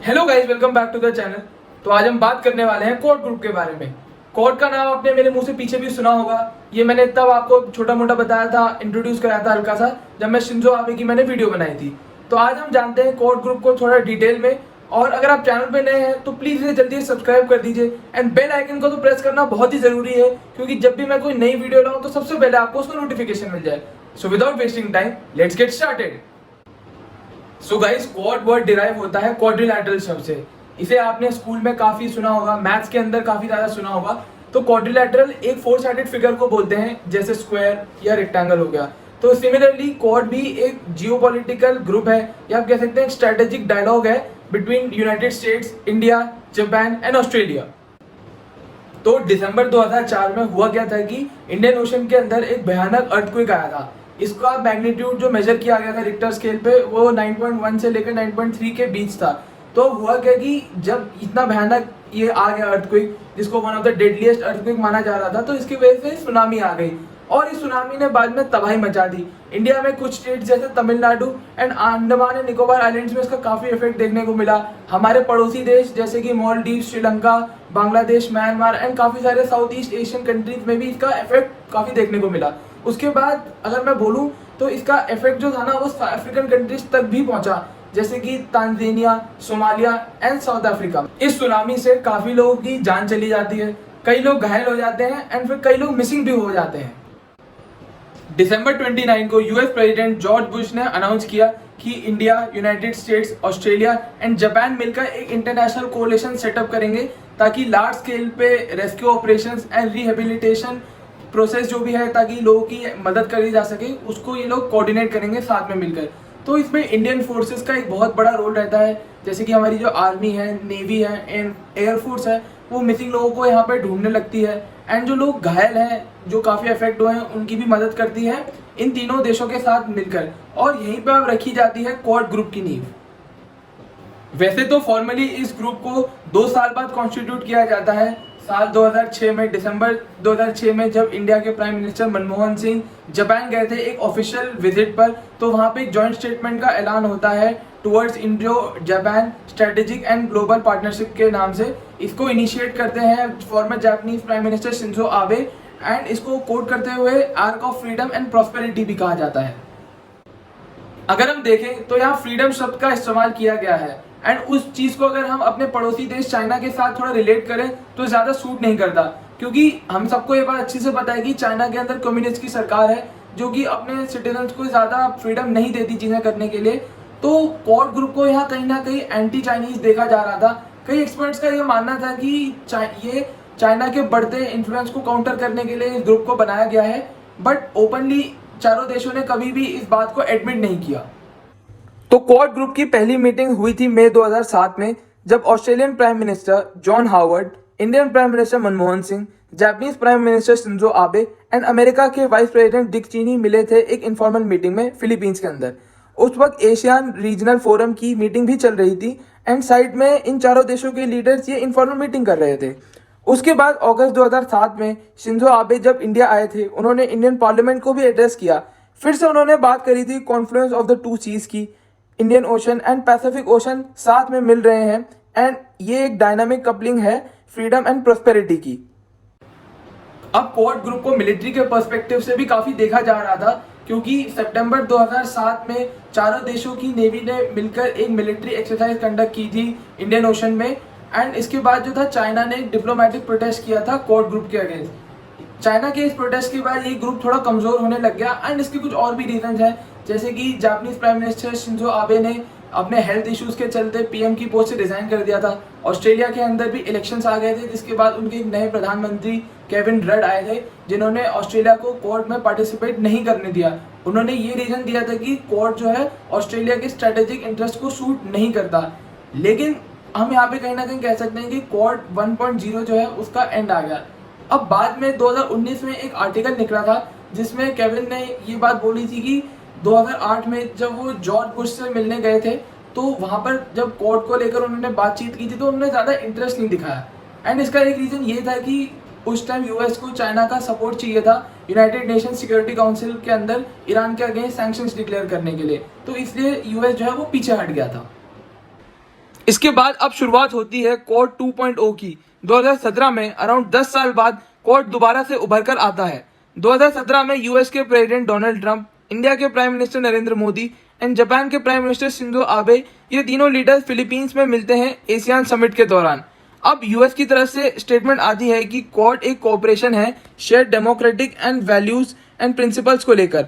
Hello guys, welcome back to the channel. तो आज हम बात करने वाले हैं कोड ग्रुप के बारे में। कोड का नाम आपने मेरे मुंह से पीछे भी सुना होगा। ये मैंने तब आपको छोटा मोटा बताया था, इंट्रोड्यूस कराया था हल्का सा, जब मैं शिंजो आबे की मैंने वीडियो बनाई थी। तो आज हम जानते हैं कोड ग्रुप को थोड़ा डिटेल में। और अगर आप चैनल पे नए हैं तो प्लीज इसे जल्दी से सब्सक्राइब कर दीजिए एंड बेल आइकन को तो प्रेस करना बहुत ही जरूरी है, क्योंकि जब भी मैं कोई नई वीडियो लाऊं तो सबसे पहले आपको उसका नोटिफिकेशन मिल जाए। So without wasting time, let's get started. So guys, quad word derive होता है क्वाड्रिलैटरल शब्द से। इसे आपने स्कूल में काफी सुना होगा, मैथ्स के अंदर काफी ज्यादा सुना होगा। तो क्वाड्रिलैटरल एक फोर साइडेड फिगर को बोलते हैं, जैसे स्क्वायर या रेक्टेंगल हो गया। तो सिमिलरली क्वाड भी एक जियोपॉलिटिकल ग्रुप है, या आप कह सकते हैं स्ट्रेटेजिक डायलॉग है between United states, India, Japan and Australia. तो दिसंबर 2004 में हुआ क्या था कि इंडियन ओशन के अंदर एक भयानक अर्थक्वेक आया था। इसका मैग्नीट्यूड जो मेजर किया गया था रिक्टर स्केल पे, वो 9.1 से लेकर 9.3 के बीच था। तो हुआ क्या कि जब इतना भयानक ये आ गया अर्थक्वेक, जिसको one of the deadliest earthquake माना जा रहा था, तो इसकी वजह से सुनामी आ गई। और इस सुनामी ने बाद में तबाही मचा दी। इंडिया में कुछ स्टेट जैसे Tamil Nadu and Andaman and Nicobar islands में इसका काफी इफेक्ट देखने को मिला। हमारे पड़ोसी देश जैसे कि मालदीव, श्रीलंका, बांग्लादेश, म्यांमार एंड काफी सारे साउथ ईस्ट एशियन कंट्रीज में भी इसका इफेक्ट काफी देखने को मिला। उसके बाद अगर मैं बोलूं तो इसका इफेक्ट जो था ना, वो अफ्रीकन कंट्रीज तक भी पहुंचा, जैसे कि Tanzania, Somalia and south Africa. इस सुनामी से काफी लोगों की जान चली जाती है, कई लोग घायल हो जाते हैं एंड फिर कई लोग मिसिंग भी हो जाते हैं। दिसंबर 29 को यूएस प्रेसिडेंट जॉर्ज बुश ने अनाउंस किया कि India, United states, Australia and Japan मिलकर एक इंटरनेशनल कोalition सेटअप करेंगे, ताकि लार्ज स्केल पे rescue operations and rehabilitation process जो भी है, ताकि लोगों की मदद करी जा सके, उसको ये लोग कोऑर्डिनेट करेंगे साथ में मिलकर। तो इसमें इंडियन फोर्सेस का एक बहुत बड़ा रोल रहता है, जैसे कि हमारी जो आर्मी है, नेवी है एंड एयरफोर्स है, वो मिसिंग लोगों को यहाँ पे ढूंढने लगती है। एंड जो लोग घायल हैं, जो काफ़ी अफेक्ट हुए हैं, उनकी भी मदद करती है इन तीनों देशों के साथ मिलकर। और यहीं पर अब रखी जाती है क्वाड ग्रुप की नींव। वैसे तो फॉर्मली इस ग्रुप को 2 साल बाद कॉन्स्टिट्यूट किया जाता है, साल 2006 में, दिसंबर 2006 में, जब इंडिया के prime minister Manmohan Singh Japan गए थे एक ऑफिशियल विजिट पर। तो वहाँ पे एक जॉइंट स्टेटमेंट का ऐलान होता है towards Indo Japan strategic and global partnership के नाम से। इसको इनिशिएट करते हैं farmer Japanese prime minister Shinzo Abe, and इसको कोट करते हुए arc of freedom and prosperity भी कहा जाता है। अगर हम देखें तो यहाँ फ्रीडम शब्द का इस्तेमाल किया गया है, एंड उस चीज को अगर हम अपने पड़ोसी देश चाइना के साथ थोड़ा रिलेट करें तो ज्यादा सूट नहीं करता, क्योंकि हम सबको ये बात अच्छे से पता है कि चाइना के अंदर कम्युनिस्ट की सरकार है, जो कि अपने सिटीजन्स को ज्यादा फ्रीडम नहीं देती चीजें करने के लिए। तो क्वाड ग्रुप को यहाँ कहीं ना कहीं एंटी चाइनीज देखा जा रहा था। कई एक्सपर्ट्स का ये मानना था कि ये चाइना के बढ़ते इन्फ्लुएंस को काउंटर करने के लिए इस ग्रुप को बनाया गया है, बट ओपनली चारों देशों ने कभी भी इस बात को एडमिट नहीं किया। तो क्वाड ग्रुप की पहली मीटिंग हुई थी मई 2007 में, जब Australian prime minister John Howard, Indian prime minister Manmohan Singh, Japanese prime minister Shinzo Abe and America के वाइस प्रेसिडेंट डिक चेनी मिले थे एक इनफॉर्मल मीटिंग में फिलीपींस के अंदर। उस वक्त एशियन रीजनल फोरम की मीटिंग भी चल रही थी, एंड साइड में इन चारों देशों के लीडर्स ये इनफॉर्मल मीटिंग कर रहे थे। उसके बाद अगस्त 2007 में शिंजो आबे जब इंडिया आए थे, उन्होंने इंडियन पार्लियामेंट को भी एड्रेस किया। फिर से उन्होंने बात करी थी confluence of the two seas की। Indian Ocean and Pacific Ocean साथ में मिल रहे हैं, एंड ये एक डायनामिक कपलिंग है फ्रीडम एंड प्रोस्पेरिटी की। अब क्वाड ग्रुप को मिलिट्री के पर्सपेक्टिव से भी काफी देखा जा रहा था, क्योंकि सितंबर 2007 में चारों देशों की नेवी ने मिलकर एक मिलिट्री एक्सरसाइज कंडक्ट की थी इंडियन ओशन में। एंड इसके बाद जो था, चाइना ने एक डिप्लोमेटिक प्रोटेस्ट किया था क्वाड ग्रुप के अगेंस्ट। चाइना के इस प्रोटेस्ट के बाद ये ग्रुप थोड़ा कमजोर होने लग गया, एंड इसके कुछ और भी रीजन है, जैसे कि जापानीज प्राइम मिनिस्टर शिंजो आबे ने अपने हेल्थ इश्यूज के चलते पीएम की पोस्ट से रिजाइन कर दिया था। ऑस्ट्रेलिया के अंदर भी इलेक्शंस आ गए थे, जिसके बाद उनके एक नए प्रधानमंत्री केविन रड आए थे, जिन्होंने ऑस्ट्रेलिया को क्वाड में पार्टिसिपेट नहीं करने दिया। उन्होंने ये रीजन दिया था कि क्वाड जो है ऑस्ट्रेलिया के स्ट्रेटेजिक इंटरेस्ट को सूट नहीं करता। लेकिन हम यहाँ पे कहीं ना कहीं कह सकते हैं कि क्वाड 1.0 जो है उसका एंड आ गया। अब बाद में 2019 में एक आर्टिकल निकला था, जिसमें केविन ने ये बात बोली थी कि 2008 में जब वो जॉर्ज बुश से मिलने गए थे, तो वहाँ पर जब क्वाड को लेकर उन्होंने बातचीत की थी, तो उन्होंने ज़्यादा इंटरेस्ट नहीं दिखाया। एंड इसका एक रीज़न ये था कि उस टाइम यूएस को चाइना का सपोर्ट चाहिए था यूनाइटेड नेशन सिक्योरिटी काउंसिल के अंदर ईरान के अगेंस्ट सैंक्शंस डिक्लेयर करने के लिए, तो इसलिए यूएस जो है वो पीछे हट गया था। इसके बाद अब शुरुआत होती है क्वाड 2.0 की। 2017 में अराउंड 10 साल बाद क्वाड दोबारा से उभर कर आता है। 2017 में यूएस के प्रेसिडेंट डोनाल्ड ट्रंप, इंडिया के prime minister Narendra Modi and Japan के प्राइम मिनिस्टर शिंजो आबे, ये तीनों लीडर्स फिलीपींस में मिलते हैं एशियान समिट के दौरान। अब यूएस की तरफ से स्टेटमेंट आती है कि क्वाड एक कोऑपरेशन है share democratic and values and principles को लेकर।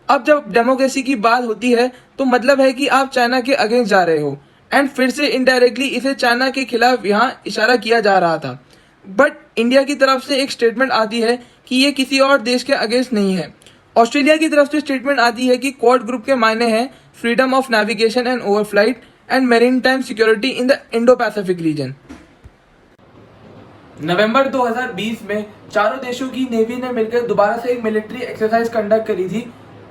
अब जब डेमोक्रेसी की बात होती है तो मतलब है कि आप चाइना के अगेंस्ट जा रहे हो, एंड फिर से इनडायरेक्टली इसे चाइना के खिलाफ यहाँ इशारा किया जा रहा था। बट इंडिया की तरफ से एक स्टेटमेंट आती है कि ये किसी और देश के अगेंस्ट नहीं है। ऑस्ट्रेलिया की तरफ से स्टेटमेंट आती है कि क्वाड ग्रुप के मायने हैं freedom of navigation and overflight and maritime security in the Indo Pacific region. नवंबर 2020 में चारों देशों की नेवी ने मिलकर दोबारा से एक मिलिट्री एक्सरसाइज कंडक्ट करी थी,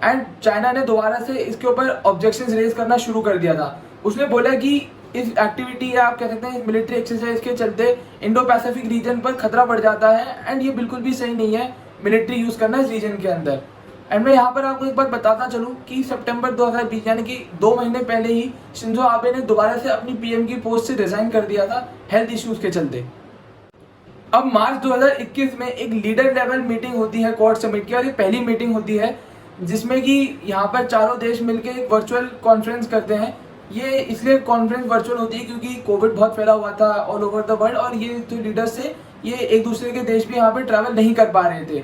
एंड चाइना ने दोबारा से इसके ऊपर ऑब्जेक्शंस रेज करना शुरू कर दिया था। उसने बोला कि इस एक्टिविटी या आप कह सकते हैं इस मिलिट्री एक्सरसाइज के चलते इंडो पैसिफिक रीजन पर खतरा बढ़ जाता है, एंड ये बिल्कुल भी सही नहीं है मिलिट्री यूज करना इस रीजन के अंदर। एंड मैं यहाँ पर आपको एक बार बताता चलूँ कि सितंबर 2020 यानी कि 2 महीने पहले ही शिंजो आबे ने दोबारा से अपनी पीएम की पोस्ट से रिजाइन कर दिया था हेल्थ इश्यूज के चलते। अब मार्च 2021 में एक लीडर लेवल मीटिंग होती है क्वाड समिट की, और ये पहली मीटिंग होती है जिसमें कि यहाँ पर चारों देश मिलकर एक वर्चुअल कॉन्फ्रेंस करते हैं। ये इसलिए कॉन्फ्रेंस वर्चुअल होती है क्योंकि कोविड बहुत फैला हुआ था ऑल ओवर द वर्ल्ड, और ये जो लीडर्स थे ये एक दूसरे के देश भी यहाँ पे ट्रैवल नहीं कर पा रहे थे।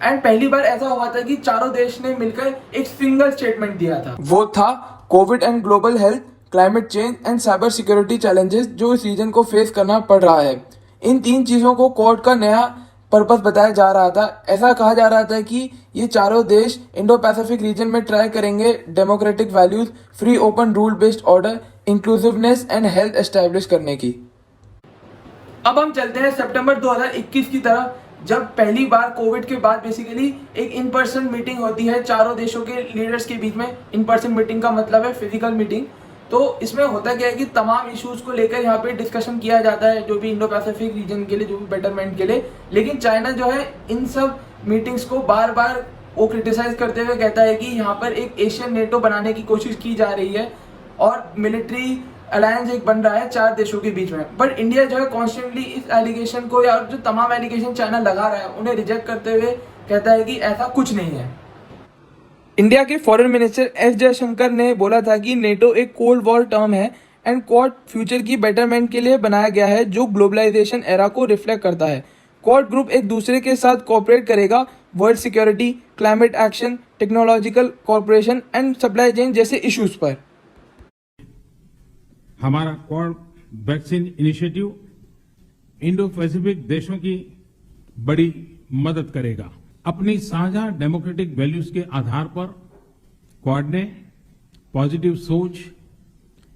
एंड पहली बार ऐसा हुआ था कि चारों देश ने मिलकर एक सिंगल स्टेटमेंट दिया था, वो था Covid and global health, climate change and cyber security challenges जो इस रीजन को फेस करना पड़ रहा है। इन 3 चीज़ों को क्वाड का नया पर्पस बताया जा रहा था। ऐसा कहा जा रहा था कि ये चारों देश इंडो पैसिफिक रीजन में ट्राई करेंगे democratic values, free open rule based order, inclusiveness and health establish करने की। अब हम चलते हैं सितंबर 2021 की तरफ, जब पहली बार कोविड के बाद बेसिकली एक इन पर्सन मीटिंग होती है चारों देशों के लीडर्स के बीच में। इन पर्सन मीटिंग का मतलब है फिजिकल मीटिंग। तो इसमें होता क्या है कि तमाम इश्यूज को लेकर यहाँ पे डिस्कशन किया जाता है, जो भी इंडो पैसिफिक रीजन के लिए, जो भी बेटरमेंट के लिए। लेकिन चाइना जो है इन सब मीटिंग्स को बार बार वो क्रिटिसाइज करते हुए कहता है कि यहाँ पर एक एशियन नेटो बनाने की कोशिश की जा रही है और मिलिट्री अलायंस एक बन रहा है 4 देशों के बीच में। बट इंडिया जो है कॉन्स्टेंटली इस एलिगेशन को, या जो तमाम एलिगेशन चाइना लगा रहा है उन्हें रिजेक्ट करते हुए कहता है कि ऐसा कुछ नहीं है। इंडिया के फॉरेन मिनिस्टर एस जयशंकर ने बोला था कि नेटो एक कोल्ड वॉर टर्म है एंड क्वाड फ्यूचर की बेटरमेंट के लिए बनाया गया है जो ग्लोबलाइजेशन एरा को रिफ्लेक्ट करता है। क्वाड ग्रुप एक दूसरे के साथ कोऑपरेट करेगा world security, climate action, technological corporation and supply chain जैसे इश्यूज पर। हमारा quad vaccine initiative Indo Pacific देशों की बड़ी मदद करेगा। अपनी साझा डेमोक्रेटिक वैल्यूज के आधार पर क्वाड ने पॉजिटिव सोच,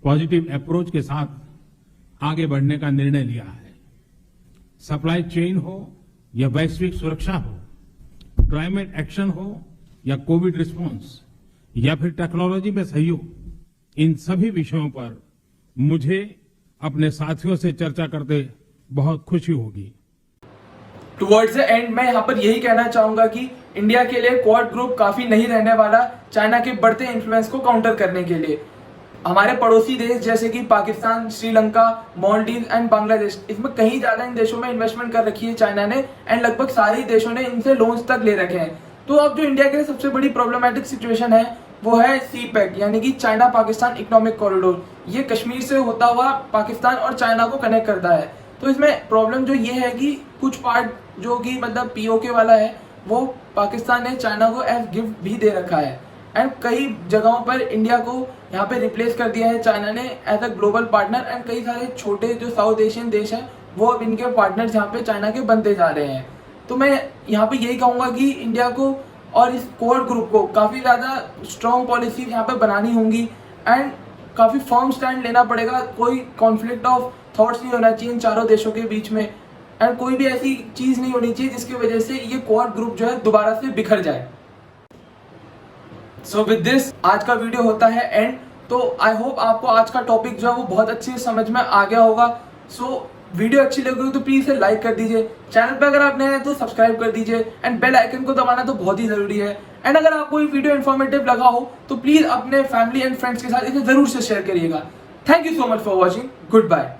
पॉजिटिव अप्रोच के साथ आगे बढ़ने का निर्णय लिया है। सप्लाई चेन हो या वैश्विक सुरक्षा हो, क्लाइमेट एक्शन हो या कोविड रिस्पांस या फिर टेक्नोलॉजी में सहयोग, इन सभी विषयों पर मुझे अपने साथियों से चर्चा करते बहुत खुशी होगी। टुवर्ड्स द एंड मैं यहाँ पर यही कहना चाहूंगा कि इंडिया के लिए क्वाड ग्रुप काफी नहीं रहने वाला चाइना के बढ़ते इन्फ्लुएंस को काउंटर करने के लिए। हमारे पड़ोसी देश जैसे कि पाकिस्तान, श्रीलंका, मालदीव एंड बांग्लादेश, इसमें कहीं ज्यादा इन देशों में इन्वेस्टमेंट कर रखी है चाइना ने, एंड लगभग सारे देशों ने इनसे लोन्स तक ले रखे हैं। तो अब जो इंडिया के लिए सबसे बड़ी प्रॉब्लमेटिक सिचुएशन है वो है CPEC यानी कि चाइना पाकिस्तान इकोनॉमिक कॉरिडोर। ये कश्मीर से होता हुआ पाकिस्तान और चाइना को कनेक्ट करता है। तो इसमें प्रॉब्लम जो ये है कि कुछ पार्ट जो कि मतलब POK वाला है वो पाकिस्तान ने चाइना को एज गिफ्ट भी दे रखा है, एंड कई जगहों पर इंडिया को यहाँ पे रिप्लेस कर दिया है चाइना ने as a global partner, and कई सारे छोटे जो साउथ एशियन देश हैं वो अब इनके पार्टनर्स यहाँ पे चाइना के बनते जा रहे हैं। तो मैं यहाँ पे यही कहूँगा कि इंडिया को और इस क्वाड ग्रुप को काफ़ी ज़्यादा स्ट्रॉन्ग पॉलिसी यहाँ पे बनानी होंगी, एंड काफ़ी फर्म स्टैंड लेना पड़ेगा। कोई कॉन्फ्लिक्ट ऑफ थॉट्स नहीं होना चाहिए इन चारों देशों के बीच में, एंड कोई भी ऐसी चीज़ नहीं होनी चाहिए जिसकी वजह से ये क्वाड ग्रुप जो है दोबारा से बिखर जाए। सो विद दिस आज का वीडियो होता है एंड। तो आई होप आपको आज का टॉपिक जो है वो बहुत अच्छे से समझ में आ गया होगा। सो वीडियो अच्छी लगी हो तो प्लीज इसे लाइक कर दीजिए, चैनल पे अगर आप नए हैं तो सब्सक्राइब कर दीजिए, एंड बेल आइकन को दबाना तो बहुत ही जरूरी है। एंड अगर आपको ये वीडियो इन्फॉर्मेटिव लगा हो तो प्लीज अपने फैमिली एंड फ्रेंड्स के साथ इसे जरूर से शेयर करिएगा। Thank you so much for watching, good bye.